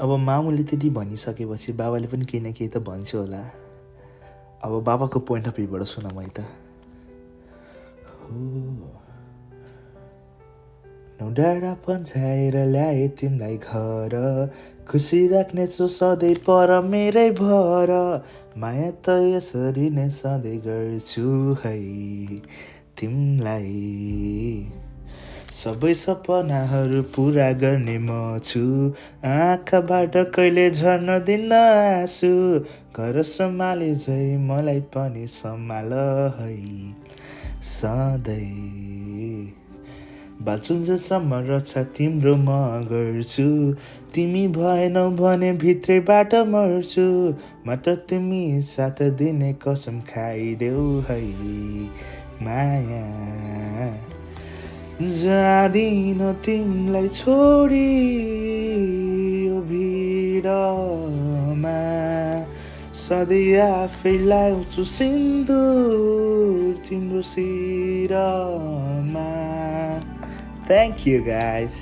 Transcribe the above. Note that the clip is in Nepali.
अब मामुले त्यति भनिसकेपछि बाबाले पनि केही न केही त भन्छ होला। अब बाबाको पोइन्ट अफ भ्यूबाट सुन मै त। डाँडा पन्छाएर ल्याए तिमीलाई घर, खुसी राख्नेछु सधैँ पर मेरै भर, माया त यसरी नै सधैँ गर्छु है तिमीलाई। सबै सपनाहरू पुरा गर्ने म छु, आँखाबाट कहिले झर्न दिन्न आँसु, घर सम्हाले झै मलाई पनि सम्हाल है सधैँ। बाँचुन्जेलसम्म रक्षा तिम्रो म गर्छु, तिमी भएनौ भने भित्रैबाट मर्छु, मात्र तिमी साथ दिने कसम खाइदेऊ है माया। जाँदिन तिमीलाई छोडी यो भिडमा, सधैँ आफै लाउँछु सिन्दुर तिम्रो शिरमा। Thank you guys.